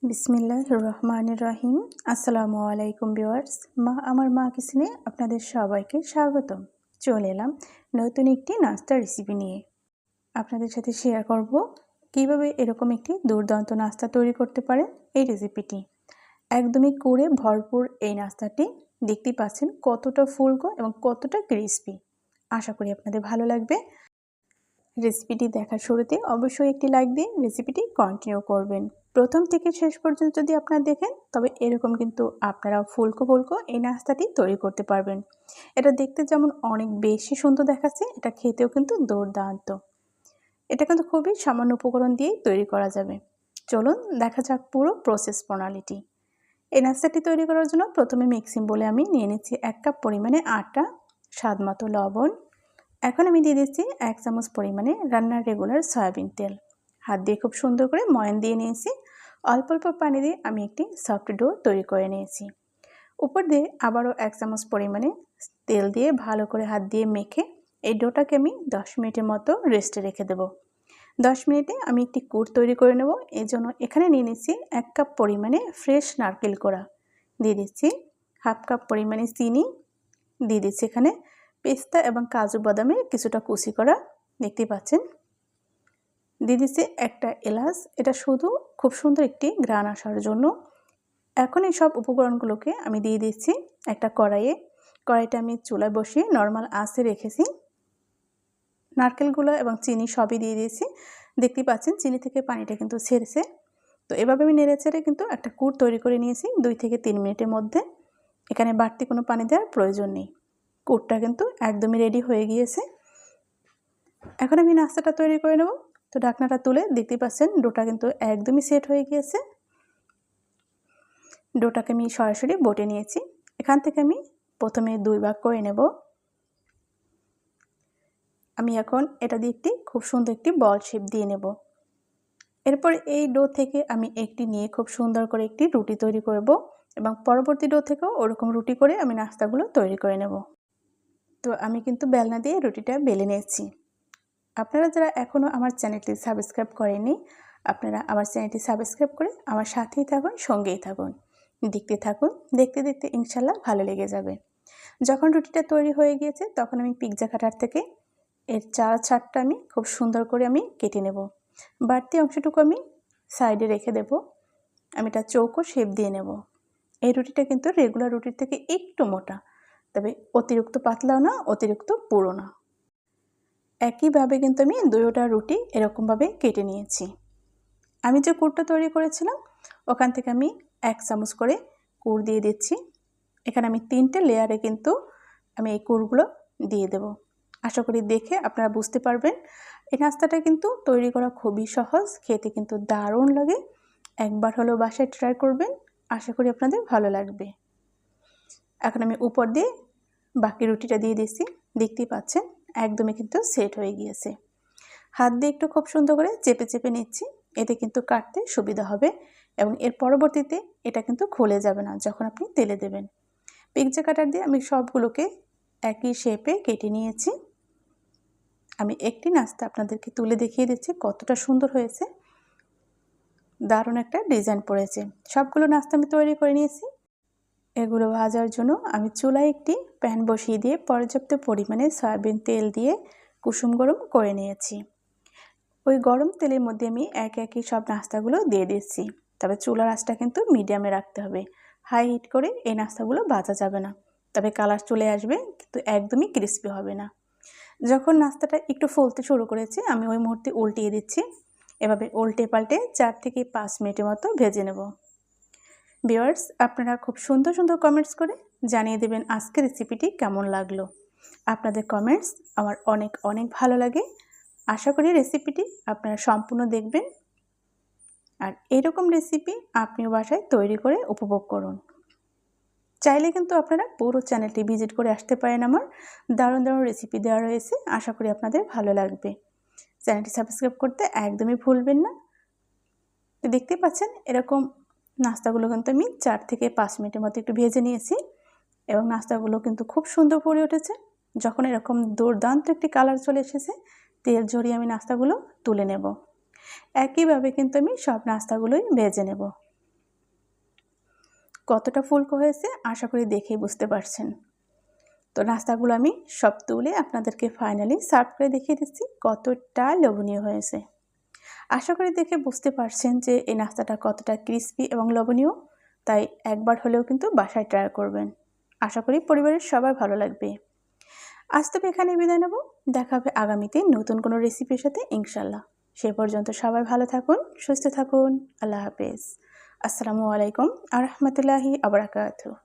বিসমিল্লাহির রহমানির রহিম। আসসালামু আলাইকুম ভিউয়ার্স। আমার মা কিচেনে আপনাদের সবাইকে স্বাগতম। চলে এলাম নতুন একটি নাস্তার রেসিপি নিয়ে। আপনাদের সাথে শেয়ার করব কিভাবে এরকম একটি দুর্দান্ত নাস্তা তৈরি করতে পারেন এই রেসিপিটি। একদমই করে ভরপুর এই নাস্তাটি দেখতেই পাচ্ছেন কতটা ফুলকো এবং কতটা ক্রিস্পি। আশা করি আপনাদের ভালো লাগবে। রেসিপিটি দেখার শুরুতে অবশ্যই একটি লাইক দিয়ে রেসিপিটি কন্টিনিউ করবেন। প্রথম থেকে শেষ পর্যন্ত যদি আপনারা দেখেন তবে এরকম কিন্তু আপনারা ফুলকো ফুলকো এই নাস্তাটি তৈরি করতে পারবেন। এটা দেখতে যেমন অনেক বেশি সুন্দর দেখাচ্ছে, এটা খেতেও কিন্তু দুর্দান্ত। এটা কিন্তু খুবই সামান্য উপকরণ দিয়েই তৈরি করা যাবে। চলুন দেখা যাক পুরো প্রসেস প্রণালীটি। এই নাস্তাটি তৈরি করার জন্য প্রথমে মিক্সিং বলে আমি নিয়ে নিচ্ছি 1 কাপ পরিমাণে আটা, স্বাদ মতো লবণ। এখন আমি দিয়ে দিচ্ছি 1 চামচ পরিমাণে রান্নার রেগুলার সয়াবিন তেল। হাত দিয়ে খুব সুন্দর করে ময়ান দিয়ে নিয়েছি। অল্প অল্প পানি দিয়ে আমি একটি সফট ডো তৈরি করে নিয়েছি। উপর দিয়ে আবারও 1 চামচ পরিমাণে তেল দিয়ে ভালো করে হাত দিয়ে মেখে এই ডোটাকে আমি 10 মিনিটের মতো রেস্টে রেখে দেব। 10 মিনিটে আমি একটি কুট তৈরি করে নেব। এই জন্য এখানে নিয়ে নিচ্ছি 1 কাপ পরিমাণে ফ্রেশ নারকেল কোড়া, দিয়ে দিচ্ছি হাফ কাপ পরিমাণে চিনি, দিয়ে দিচ্ছি এখানে পেস্তা এবং কাজু বাদামের কিছুটা কুচি করা, দেখতে পাচ্ছেন। দিয়ে দিচ্ছি একটা এলাচ, এটা শুধু খুব সুন্দর একটি ঘ্রাণ আসার জন্য। এখন এই সব উপকরণগুলোকে আমি দিয়ে দিচ্ছি একটা কড়াইয়ে। কড়াইটা আমি চুলায় বসিয়ে নর্মাল আঁচে রেখেছি। নারকেলগুলো এবং চিনি সবই দিয়ে দিয়েছি। দেখতে পাচ্ছেন চিনি থেকে পানিটা কিন্তু ছেড়েছে। তো এভাবে আমি নেড়ে চেড়ে কিন্তু একটা কুট তৈরি করে নিয়েছি 2 থেকে 3 মিনিটের মধ্যে। এখানে বাড়তি কোনো পানি দেওয়ার প্রয়োজন নেই। কুটটা কিন্তু একদমই রেডি হয়ে গিয়েছে। এখন আমি নাস্তাটা তৈরি করে নেব। তো ঢাকনাটা তুলে দেখতে পাচ্ছেন ডোটা কিন্তু একদমই সেট হয়ে গিয়েছে। ডোটাকে আমি সরাসরি বটে নিয়েছি। এখান থেকে আমি প্রথমে 2 ভাগ করে নেব। আমি এখন এটা দিয়ে একটি খুব সুন্দর একটি বল শেপ দিয়ে নেব। এরপর এই ডো থেকে আমি একটি নিয়ে খুব সুন্দর করে একটি রুটি তৈরি করব এবং পরবর্তী ডো থেকেও ওরকম রুটি করে আমি নাস্তাগুলো তৈরি করে নেব। তো আমি কিন্তু বেলনা দিয়ে রুটিটা বেলে নিয়েছি। আপনারা যারা এখনও আমার চ্যানেলটি সাবস্ক্রাইব করেননি, আপনারা আমার চ্যানেলটি সাবস্ক্রাইব করে আমার সাথেই থাকুন, সঙ্গেই থাকুন, দেখতে থাকুন। দেখতে দেখতে ইনশাল্লাহ ভালো লেগে যাবে। যখন রুটিটা তৈরি হয়ে গিয়েছে তখন আমি পিৎজা কাটার থেকে এর ছাড়টা আমি খুব সুন্দর করে আমি কেটে নেব। বাড়তি অংশটুকু আমি সাইডে রেখে দেব। আমি এটা চৌকো শেপ দিয়ে নেব। এই রুটিটা কিন্তু রেগুলার রুটির থেকে একটু মোটা, তবে অতিরিক্ত পাতলাও না, অতিরিক্ত পুরো না। একইভাবে কিন্তু আমি 2টা রুটি এরকমভাবে কেটে নিয়েছি। আমি যে কুটটা তৈরি করেছিলাম ওখান থেকে আমি 1 চামচ করে কুট দিয়ে দিচ্ছি। এখানে আমি 3টে লেয়ারে কিন্তু আমি এই কুটগুলো দিয়ে দেব। আশা করি দেখে আপনারা বুঝতে পারবেন। এই নাস্তাটা কিন্তু তৈরি করা খুবই সহজ, খেতে কিন্তু দারুণ লাগে। একবার হলেও বাসায় ট্রাই করবেন, আশা করি আপনাদের ভালো লাগবে। এখন আমি উপর দিয়ে বাকি রুটিটা দিয়ে দিচ্ছি। দেখতেই পাচ্ছেন একদমই কিন্তু সেট হয়ে গিয়েছে। হাত দিয়ে একটু খুব সুন্দর করে চেপে চেপে নিচ্ছি, এতে কিন্তু কাটতে সুবিধা হবে এবং এর পরবর্তীতে এটা কিন্তু খুলে যাবে না যখন আপনি তেলে দেবেন। পিৎজা কাটার দিয়ে আমি সবগুলোকে একই শেপে কেটে নিয়েছি। আমি একটি নাস্তা আপনাদেরকে তুলে দেখিয়ে দিচ্ছি কতটা সুন্দর হয়েছে। দারুণ একটা ডিজাইন পড়েছে। সবগুলো নাস্তা আমি তৈরি করে নিয়েছি। এগুলো ভাজার জন্য আমি চুলায় একটি প্যান বসিয়ে দিয়ে পর্যাপ্ত পরিমাণে সয়াবিন তেল দিয়ে কুসুম গরম করে নিয়েছি। ওই গরম তেলের মধ্যে আমি একে একে সব নাস্তাগুলো দিয়ে দিচ্ছি। তবে চুলার আঁচটা কিন্তু মিডিয়ামে রাখতে হবে। হাই হিট করে এই নাস্তাগুলো ভাজা যাবে না, তবে কালার চলে আসবে কিন্তু একদমই ক্রিস্পি হবে না। যখন নাস্তাটা একটু ফুলতে শুরু করেছে আমি ওই মুহূর্তে উল্টিয়ে দিচ্ছি। এভাবে উল্টে পাল্টে 4 থেকে 5 মিনিটের মতো ভেজে নেব। ভিউয়ার্স, আপনারা খুব সুন্দর সুন্দর কমেন্টস করে জানিয়ে দেবেন আজকের রেসিপিটি কেমন লাগলো। আপনাদের কমেন্টস আমার অনেক অনেক ভালো লাগে। আশা করি রেসিপিটি আপনারা সম্পূর্ণ দেখবেন আর এরকম রেসিপি আপনিও বাসায় তৈরি করে উপভোগ করুন। চাইলে কিন্তু আপনারা পুরো চ্যানেলটি ভিজিট করে আসতে পারেন। আমার দারুণ দারুণ রেসিপি দেওয়া রয়েছে, আশা করি আপনাদের ভালো লাগবে। চ্যানেলটি সাবস্ক্রাইব করতে একদমই ভুলবেন না। দেখতে পাচ্ছেন এরকম নাস্তাগুলো কিন্তু আমি 4 থেকে 5 মিনিটের মতো একটু ভেজে নিয়েছি এবং নাস্তাগুলো কিন্তু খুব সুন্দর করে উঠেছে। যখন এরকম দুর্দান্ত একটি কালার চলে এসেছে তেল ঝরিয়ে আমি নাস্তাগুলো তুলে নেব। একইভাবে কিন্তু আমি সব নাস্তাগুলোই ভেজে নেব। কতটা ফুলকো হয়েছে আশা করি দেখেই বুঝতে পারছেন। তো নাস্তাগুলো আমি সব তুলে আপনাদেরকে ফাইনালি সার্ভ করে দেখিয়ে দিচ্ছি কতটা লোভনীয় হয়েছে। আশা করি দেখে বুঝতে পারছেন যে এই নাস্তাটা কতটা ক্রিস্পি এবং লোভনীয়। তাই একবার হলেও কিন্তু বাসায় ট্রাই করবেন। আশা করি পরিবারের সবার ভালো লাগবে। আজ তবে এখানে বিদায় নেব। দেখা হবে আগামীতে নতুন কোনো রেসিপির সাথে ইনশাল্লাহ। সে পর্যন্ত সবাই ভালো থাকুন, সুস্থ থাকুন। আল্লাহ হাফেজ। আসসালামু আলাইকুম আ রহমতুল্লাহি আ বারাকাতুহু।